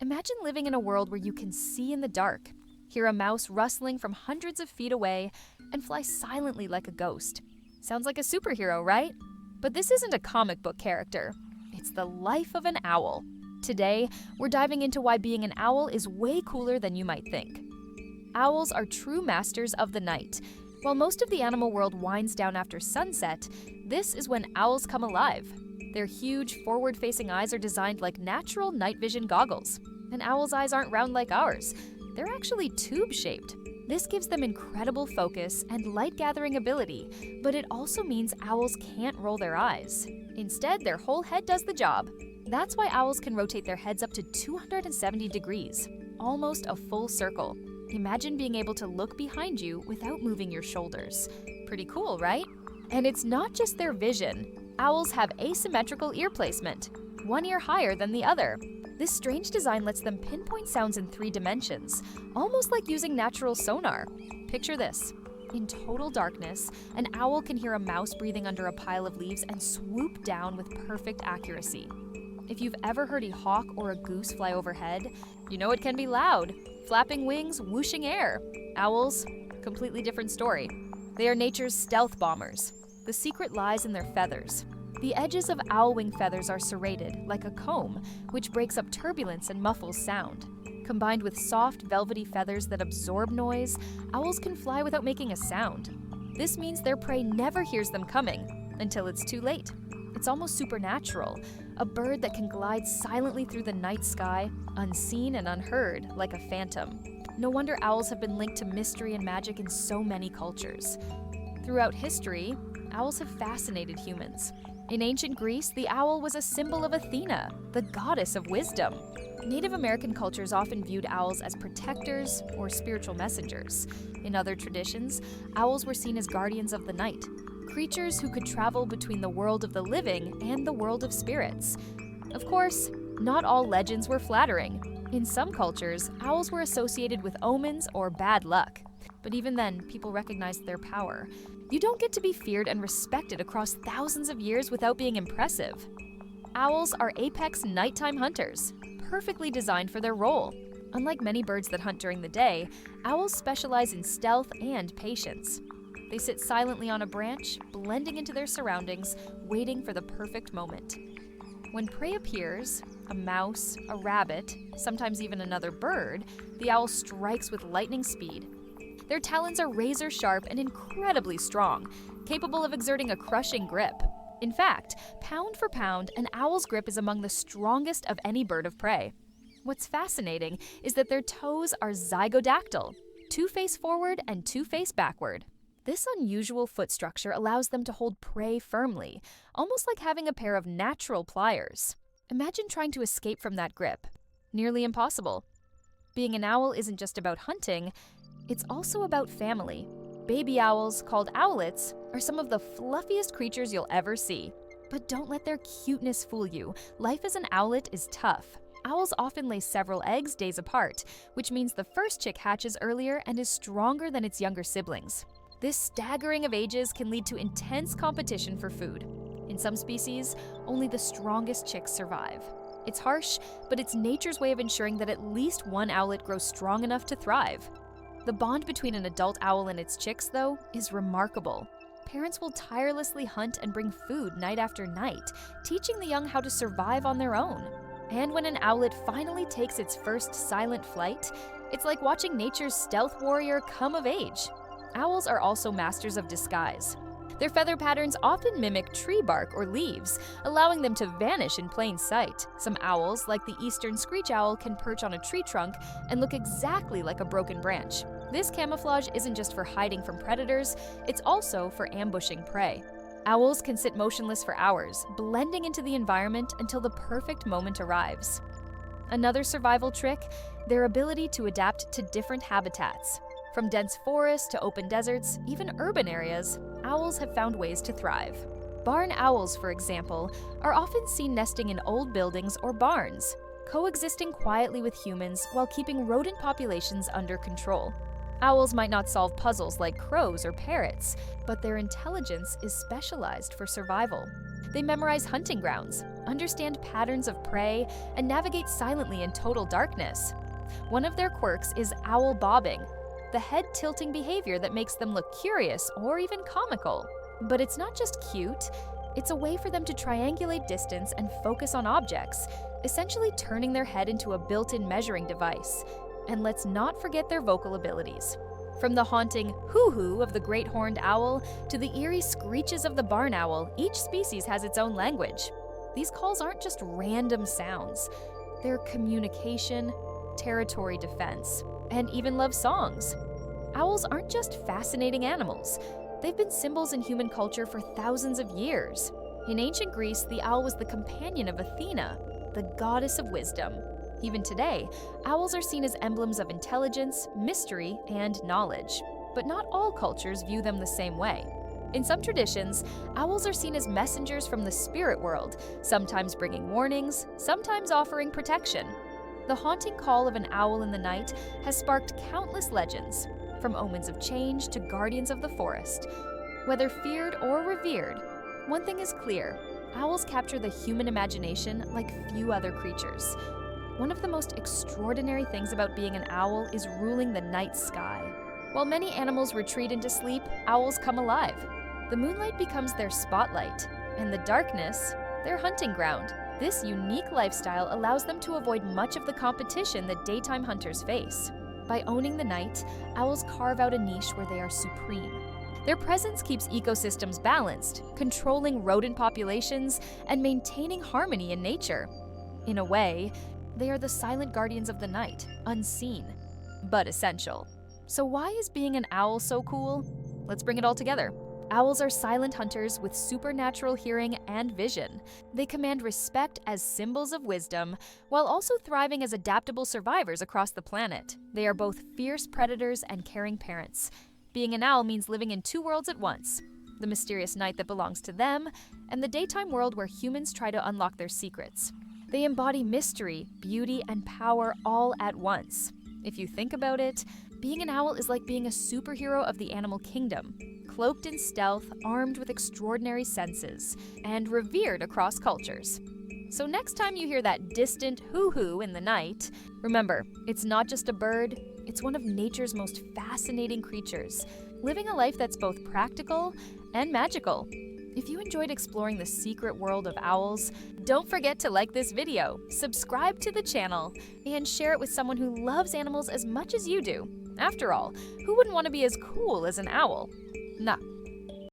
Imagine living in a world where you can see in the dark, hear a mouse rustling from hundreds of feet away, and fly silently like a ghost. Sounds like a superhero, right? But this isn't a comic book character. It's the life of an owl. Today, we're diving into why being an owl is way cooler than you might think. Owls are true masters of the night. While most of the animal world winds down after sunset, this is when owls come alive. Their huge, forward-facing eyes are designed like natural night vision goggles. And owls' eyes aren't round like ours. They're actually tube-shaped. This gives them incredible focus and light-gathering ability, but it also means owls can't roll their eyes. Instead, their whole head does the job. That's why owls can rotate their heads up to 270 degrees, almost a full circle. Imagine being able to look behind you without moving your shoulders. Pretty cool, right? And it's not just their vision. Owls have asymmetrical ear placement, one ear higher than the other. This strange design lets them pinpoint sounds in 3 dimensions, almost like using natural sonar. Picture this. In total darkness, an owl can hear a mouse breathing under a pile of leaves and swoop down with perfect accuracy. If you've ever heard a hawk or a goose fly overhead, you know it can be loud. Flapping wings, whooshing air. Owls, completely different story. They are nature's stealth bombers. The secret lies in their feathers. The edges of owl wing feathers are serrated, like a comb, which breaks up turbulence and muffles sound. Combined with soft, velvety feathers that absorb noise, owls can fly without making a sound. This means their prey never hears them coming, until it's too late. It's almost supernatural, a bird that can glide silently through the night sky, unseen and unheard, like a phantom. No wonder owls have been linked to mystery and magic in so many cultures. Throughout history, owls have fascinated humans. In ancient Greece, the owl was a symbol of Athena, the goddess of wisdom. Native American cultures often viewed owls as protectors or spiritual messengers. In other traditions, owls were seen as guardians of the night, creatures who could travel between the world of the living and the world of spirits. Of course, not all legends were flattering. In some cultures, owls were associated with omens or bad luck. But even then, people recognized their power. You don't get to be feared and respected across thousands of years without being impressive. Owls are apex nighttime hunters, perfectly designed for their role. Unlike many birds that hunt during the day, owls specialize in stealth and patience. They sit silently on a branch, blending into their surroundings, waiting for the perfect moment. When prey appears, a mouse, a rabbit, sometimes even another bird, the owl strikes with lightning speed. Their talons are razor sharp and incredibly strong, capable of exerting a crushing grip. In fact, pound for pound, an owl's grip is among the strongest of any bird of prey. What's fascinating is that their toes are zygodactyl, 2 face forward and 2 face backward. This unusual foot structure allows them to hold prey firmly, almost like having a pair of natural pliers. Imagine trying to escape from that grip. Nearly impossible. Being an owl isn't just about hunting, it's also about family. Baby owls, called owlets, are some of the fluffiest creatures you'll ever see. But don't let their cuteness fool you. Life as an owlet is tough. Owls often lay several eggs days apart, which means the first chick hatches earlier and is stronger than its younger siblings. This staggering of ages can lead to intense competition for food. In some species, only the strongest chicks survive. It's harsh, but it's nature's way of ensuring that at least one owlet grows strong enough to thrive. The bond between an adult owl and its chicks, though, is remarkable. Parents will tirelessly hunt and bring food night after night, teaching the young how to survive on their own. And when an owlet finally takes its first silent flight, it's like watching nature's stealth warrior come of age. Owls are also masters of disguise. Their feather patterns often mimic tree bark or leaves, allowing them to vanish in plain sight. Some owls, like the eastern screech owl, can perch on a tree trunk and look exactly like a broken branch. This camouflage isn't just for hiding from predators, it's also for ambushing prey. Owls can sit motionless for hours, blending into the environment until the perfect moment arrives. Another survival trick, their ability to adapt to different habitats. From dense forests to open deserts, even urban areas, owls have found ways to thrive. Barn owls, for example, are often seen nesting in old buildings or barns, coexisting quietly with humans while keeping rodent populations under control. Owls might not solve puzzles like crows or parrots, but their intelligence is specialized for survival. They memorize hunting grounds, understand patterns of prey, and navigate silently in total darkness. One of their quirks is owl bobbing, the head-tilting behavior that makes them look curious or even comical. But it's not just cute, it's a way for them to triangulate distance and focus on objects, essentially turning their head into a built-in measuring device. And let's not forget their vocal abilities. From the haunting hoo-hoo of the great horned owl to the eerie screeches of the barn owl, each species has its own language. These calls aren't just random sounds. They're communication, territory defense, and even love songs. Owls aren't just fascinating animals. They've been symbols in human culture for thousands of years. In ancient Greece, the owl was the companion of Athena, the goddess of wisdom. Even today, owls are seen as emblems of intelligence, mystery, and knowledge. But not all cultures view them the same way. In some traditions, owls are seen as messengers from the spirit world, sometimes bringing warnings, sometimes offering protection. The haunting call of an owl in the night has sparked countless legends, from omens of change to guardians of the forest. Whether feared or revered, one thing is clear: owls capture the human imagination like few other creatures. One of the most extraordinary things about being an owl is ruling the night sky. While many animals retreat into sleep, owls come alive. The moonlight becomes their spotlight, and the darkness, their hunting ground. This unique lifestyle allows them to avoid much of the competition that daytime hunters face. By owning the night, owls carve out a niche where they are supreme. Their presence keeps ecosystems balanced, controlling rodent populations and maintaining harmony in nature. In a way, they are the silent guardians of the night, unseen, but essential. So why is being an owl so cool? Let's bring it all together. Owls are silent hunters with supernatural hearing and vision. They command respect as symbols of wisdom, while also thriving as adaptable survivors across the planet. They are both fierce predators and caring parents. Being an owl means living in two worlds at once: the mysterious night that belongs to them, and the daytime world where humans try to unlock their secrets. They embody mystery, beauty, and power all at once. If you think about it, being an owl is like being a superhero of the animal kingdom, cloaked in stealth, armed with extraordinary senses, and revered across cultures. So next time you hear that distant hoo-hoo in the night, remember, it's not just a bird, it's one of nature's most fascinating creatures, living a life that's both practical and magical. If you enjoyed exploring the secret world of owls, don't forget to like this video, subscribe to the channel, and share it with someone who loves animals as much as you do. After all, who wouldn't want to be as cool as an owl? Nah,